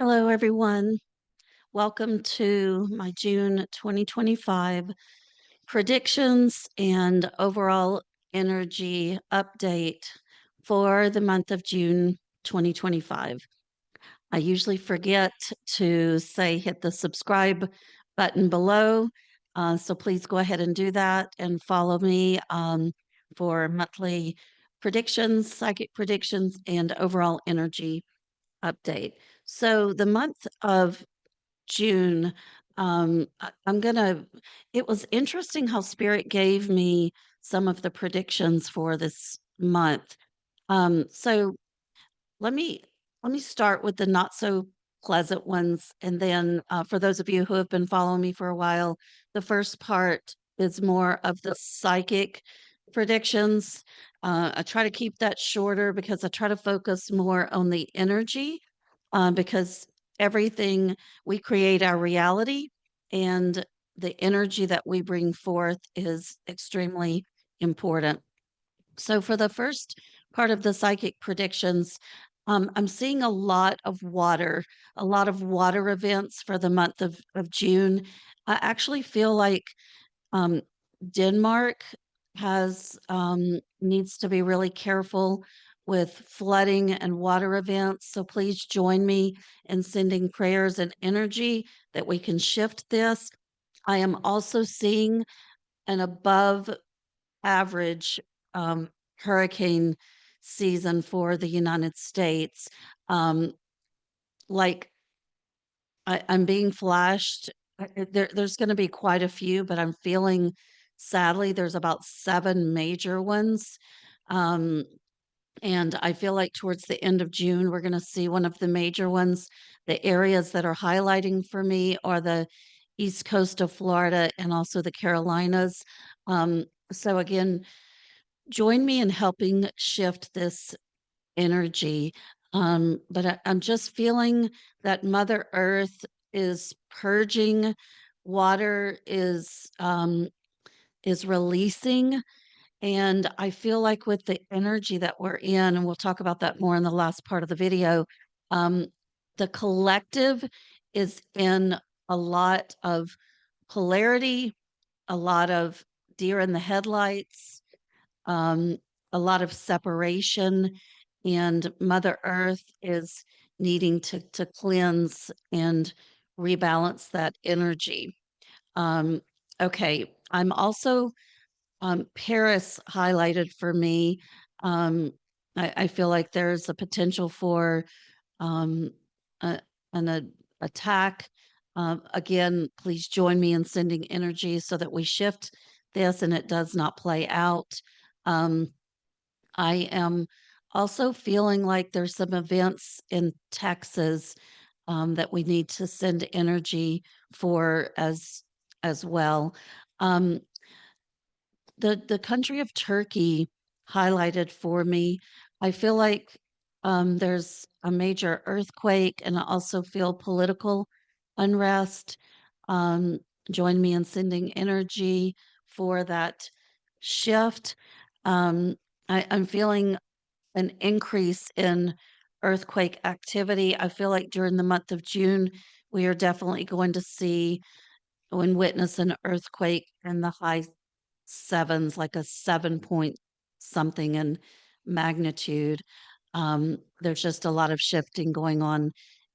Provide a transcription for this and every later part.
Hello, everyone. Welcome to my June 2025 predictions and overall energy update for the month of June 2025. I usually forget to say hit the subscribe button below. So please go ahead and do that and follow me for monthly predictions, psychic predictions, and overall energy update. So the month of June, I'm gonna it was interesting how Spirit gave me some of the predictions for this month. So let me let me start with the not so pleasant ones, and then for those of you who have been following me for a while, the first part is more of the psychic predictions. I try to keep that shorter because I try to focus more on the energy, because everything we create our reality, and the energy that we bring forth is extremely important. So for the first part of the psychic predictions, I'm seeing a lot of water events for the month of June. I actually feel like um, Denmark has needs to be really careful with flooding and water events. So please join me in sending prayers and energy that we can shift this. I am also seeing an above average um, hurricane season for the United States. Um, like I'm being flashed. There's going to be quite a few, but I'm feeling sadly there's about seven major ones. Um, and I feel like towards the end of June, we're going to see one of the major ones. The areas that are highlighting for me are the east coast of Florida and also the Carolinas. So again, join me in helping shift this energy. But I'm just feeling that Mother Earth is purging, water is releasing, and I feel like with the energy that we're in, and we'll talk about that more in the last part of the video, um, the collective is in a lot of polarity, a lot of deer in the headlights, um, a lot of separation, and Mother Earth is needing to cleanse and rebalance that energy. Um, okay, I'm also Paris highlighted for me. Um, I feel like there's a potential for um, a, attack. Again, please join me in sending energy so that we shift this and it does not play out. Um, I am also feeling like there's some events in Texas that we need to send energy for as well. Um, the country of Turkey highlighted for me. I feel like there's a major earthquake, and I also feel political unrest. Um, join me in sending energy for that shift. Um, I'm feeling an increase in earthquake activity. I feel like during the month of June, we are definitely going to see and witness an earthquake in the high sevens, like a 7 point something in magnitude. There's just a lot of shifting going on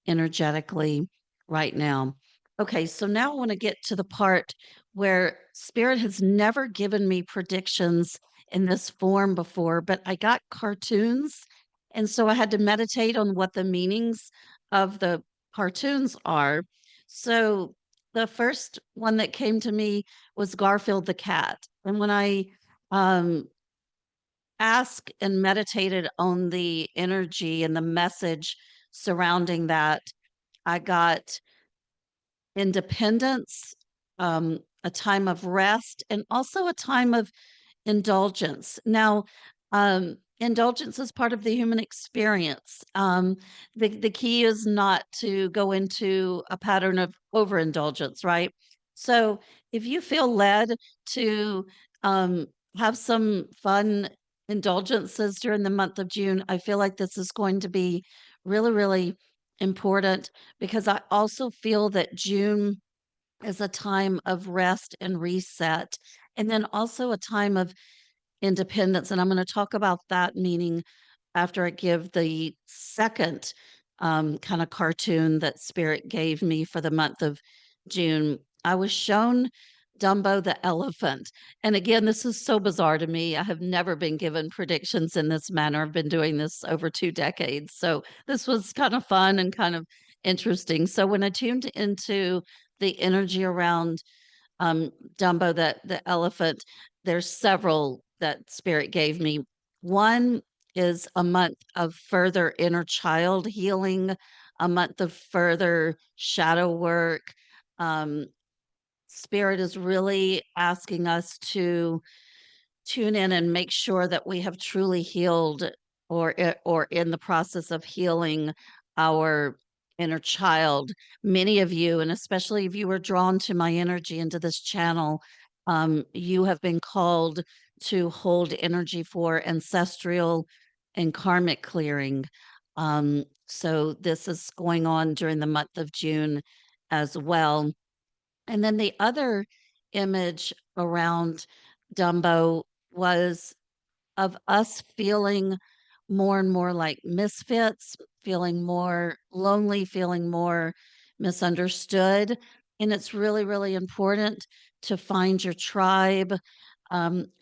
energetically right now. Okay, so now I want to get to the part where Spirit has never given me predictions in this form before, but I got cartoons. And so I had to meditate on what the meanings of the cartoons are. So the first one that came to me was Garfield the cat. And when I um, asked and meditated on the energy and the message surrounding that, I got independence, a time of rest, and also a time of indulgence. Now, indulgence is part of the human experience. The key is not to go into a pattern of overindulgence, right? So, if you feel led to um, have some fun indulgences during the month of June, I feel like this is going to be really, really important because I also feel that June is a time of rest and reset, and then also a time of independence, and I'm gonna talk about that meaning after I give the second, kinda cartoon that Spirit gave me for the month of June. I was shown Dumbo the elephant, and again, this is so bizarre to me. I have never been given predictions in this manner. I've been doing this over 2 decades, so this was kind of fun and kind of interesting. So when I tuned into the energy around um, Dumbo, the elephant, there's several that Spirit gave me. One is a month of further inner child healing, a month of further shadow work. Um, Spirit is really asking us to tune in and make sure that we have truly healed or in the process of healing our inner child. Many of you, and especially if you were drawn to my energy into this channel, you have been called to hold energy for ancestral and karmic clearing. So this is going on during the month of June as well. And then the other image around Dumbo was of us feeling more and more like misfits, feeling more lonely, feeling more misunderstood. And it's really, really important to find your tribe.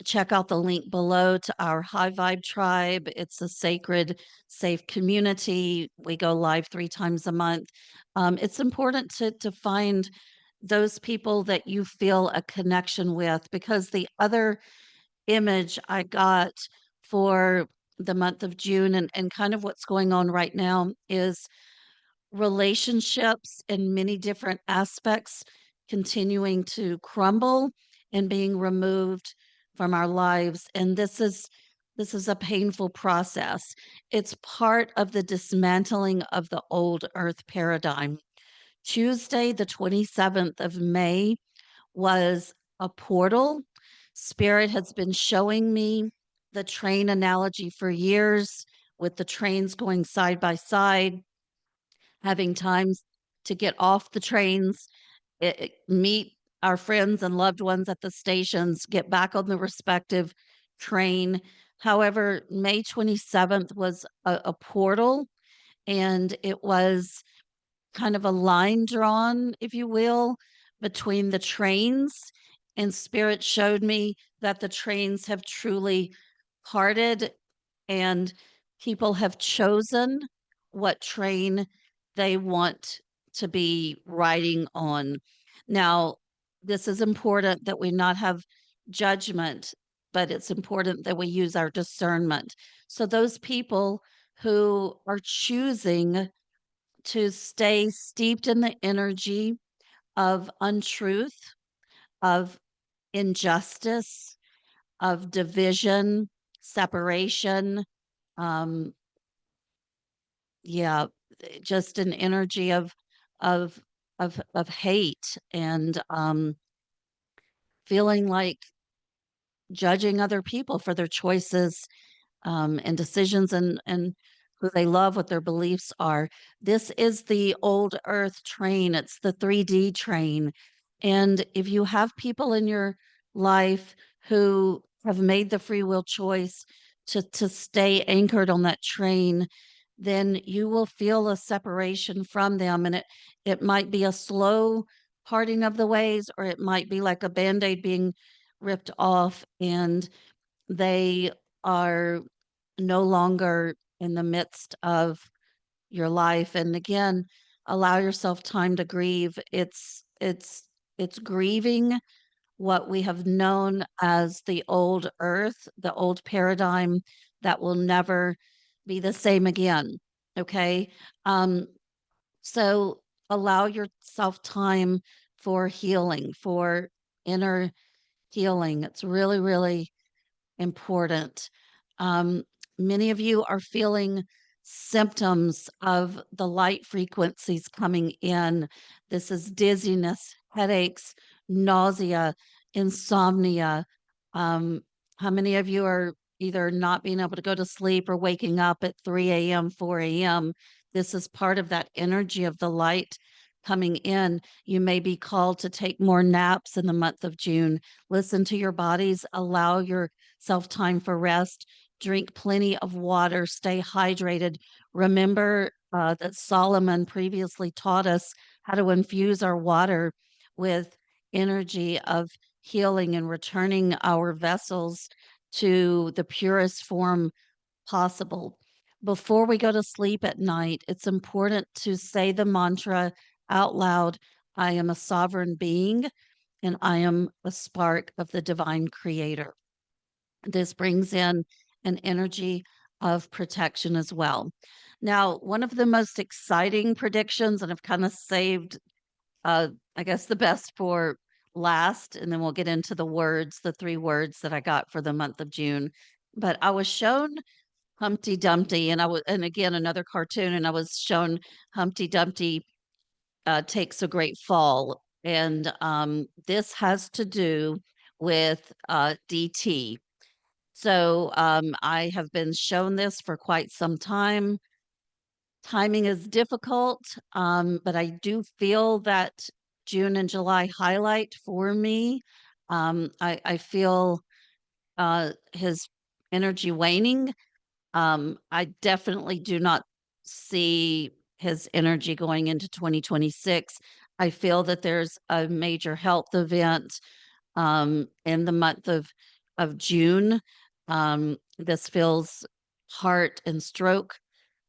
Check out the link below to our High Vibe Tribe. It's a sacred, safe community. We go live 3 times a month. It's important to find those people that you feel a connection with because the other image I got for the month of June and kind of what's going on right now is relationships in many different aspects continuing to crumble and being removed from our lives. And this is a painful process. It's part of the dismantling of the old earth paradigm. Tuesday, the 27th of May, was a portal. Spirit has been showing me the train analogy for years with the trains going side by side, having times to get off the trains, meet our friends and loved ones at the stations, get back on the respective train. However, May 27th was a portal, and it was kind of a line drawn, if you will, between the trains, and Spirit showed me that the trains have truly parted and people have chosen what train they want to be riding on. Now, this is important that we not have judgment, but it's important that we use our discernment. So, those people who are choosing to stay steeped in the energy of untruth, of injustice, of division, separation, um, yeah, just an energy of of hate and feeling like judging other people for their choices and decisions and who they love, what their beliefs are. This is the old earth train. It's the 3D train. And if you have people in your life who have made the free will choice to stay anchored on that train, then you will feel a separation from them. And it might be a slow parting of the ways, or it might be like a band-aid being ripped off and they are no longer in the midst of your life. And again, allow yourself time to grieve. It's grieving what we have known as the old earth, the old paradigm that will never be the same again. Okay. Um, so allow yourself time for healing, for inner healing. It's really, really important. Um, Many of you are feeling symptoms of the light frequencies coming in. This is dizziness, headaches, nausea, insomnia. Um, how many of you are either not being able to go to sleep or waking up at 3 a.m., 4 a.m.? this is part of that energy of the light coming in. You may be called to take more naps in the month of June. Listen to your bodies, allow yourself time for rest, drink plenty of water, stay hydrated. Remember that Solomon previously taught us how to infuse our water with energy of healing and returning our vessels to the purest form possible. Before we go to sleep at night, it's important to say the mantra out loud. I am a sovereign being and I am a spark of the divine creator. This brings in an energy of protection as well. Now, one of the most exciting predictions, and I've kind of saved, I guess, the best for last, and then we'll get into the words, the three words that I got for the month of June. But I was shown Humpty Dumpty, and again, another cartoon, and I was shown Humpty Dumpty, takes a great fall, and, this has to do with, DT. So, I have been shown this for quite some time. Timing is difficult, but I do feel that June and July highlight for me. I feel, his energy waning. I definitely do not see his energy going into 2026. I feel that there's a major health event in the month of June. This feels heart and stroke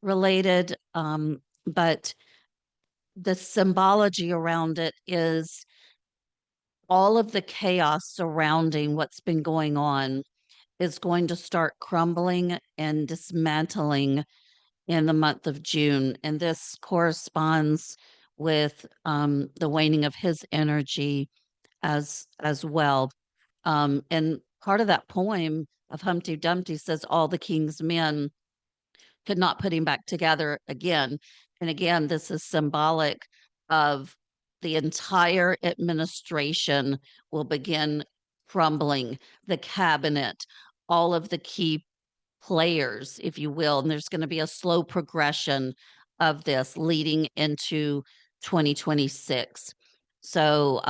related, but the symbology around it is all of the chaos surrounding what's been going on is going to start crumbling and dismantling in the month of June, and this corresponds with, the waning of his energy as well. And part of that poem of Humpty Dumpty says, "All the king's men could not put him back together again." And again, this is symbolic of the entire administration will begin crumbling, the cabinet, all of the key players, if you will, and there's gonna be a slow progression of this leading into 2026. So,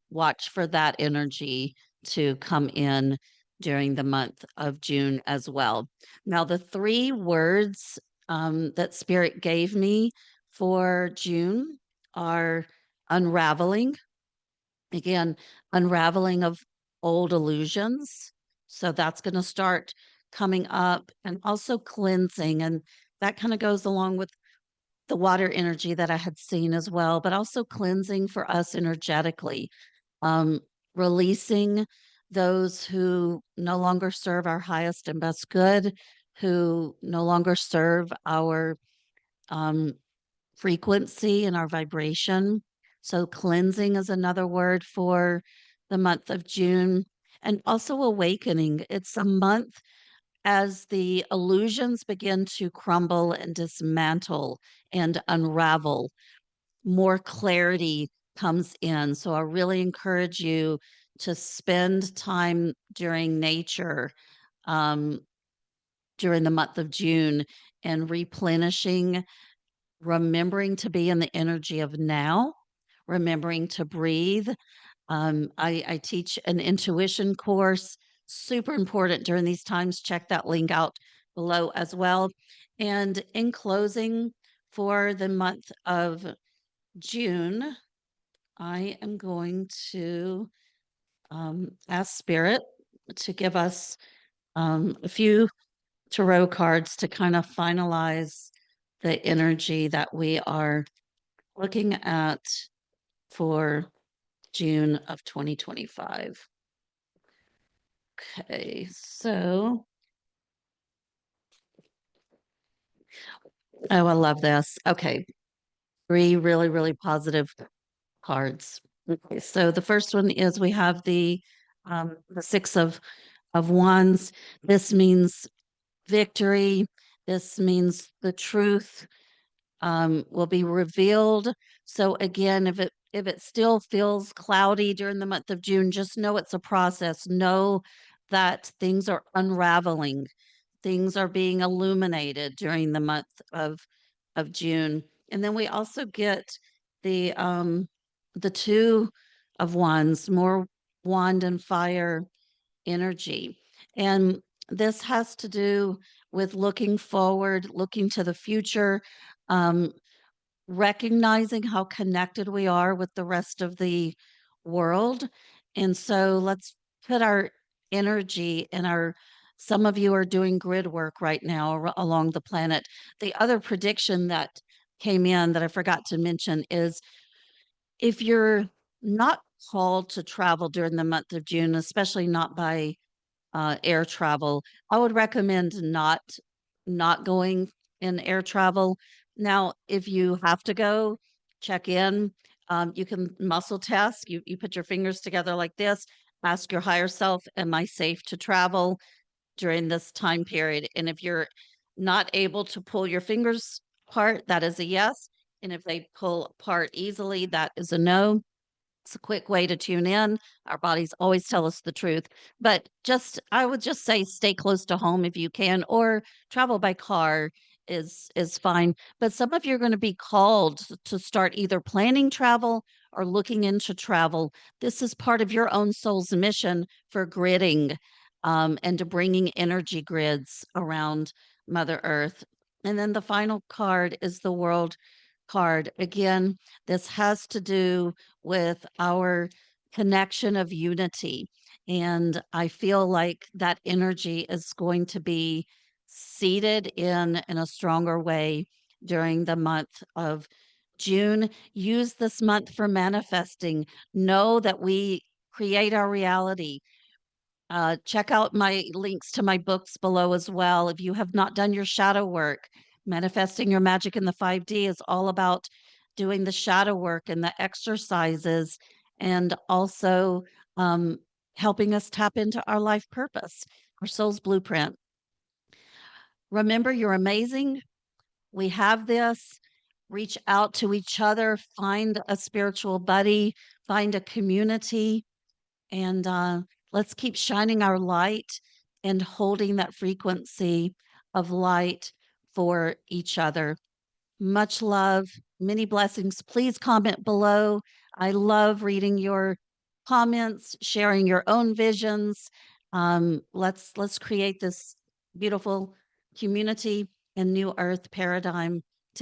watch for that energy to come in during the month of June as well. Now, the 3 words, that Spirit gave me for June are unraveling. Again, unraveling of old illusions. So that's going to start coming up, and also cleansing. And that kind of goes along with the water energy that I had seen as well, but also cleansing for us energetically, um, releasing those who no longer serve our highest and best good, who no longer serve our um, frequency and our vibration. So cleansing is another word for the month of June, and also awakening. It's a month as the illusions begin to crumble and dismantle and unravel, more clarity comes in. So I really encourage you to spend time during nature, um, during the month of June, and replenishing, remembering to be in the energy of now, remembering to breathe. I teach an intuition course, super important during these times. Check that link out below as well. And in closing, for the month of June, I am going to ask Spirit to give us a few tarot cards to kind of finalize the energy that we are looking at for June of 2025. Okay, so oh, I love this. Okay, three really, really positive cards. Okay, so the first one is we have the six of wands. This means victory. This means the truth will be revealed. So again, if it still feels cloudy during the month of June, just know it's a process. Know that things are unraveling. Things are being illuminated during the month of of June. And then we also get the two of wands, more wand and fire energy. And this has to do with looking forward, looking to the future, um, recognizing how connected we are with the rest of the world. And so let's put our energy and our some of you are doing grid work right now along the planet. The other prediction that came in that I forgot to mention is if you're not called to travel during the month of June, especially not by air travel. I would recommend not going in air travel. Now, if you have to go, check in. You can muscle test. You put your fingers together like this. Ask your higher self, "Am I safe to travel during this time period?" And if you're not able to pull your fingers apart, that is a yes. And if they pull apart easily, that is a no. It's a quick way to tune in. Our bodies always tell us the truth. But just I would just say stay close to home if you can, or travel by car is fine. But some of you are going to be called to start either planning travel or looking into travel. This is part of your own soul's mission for gridding and to bringing energy grids around Mother Earth. And then the final card is the World card. Again, this has to do with our connection of unity. And I feel like that energy is going to be seated in a stronger way during the month of June. Use this month for manifesting. Know that we create our reality. Check out my links to my books below as well. If you have not done your shadow work, Manifesting Your Magic in the 5D is all about doing the shadow work and the exercises and also um, helping us tap into our life purpose, our soul's blueprint. Remember, you're amazing. We have this. Reach out to each other, find a spiritual buddy, find a community and let's keep shining our light and holding that frequency of light for each other. Much love, many blessings. Please comment below. I love reading your comments, sharing your own visions. Let's create this beautiful community and new earth paradigm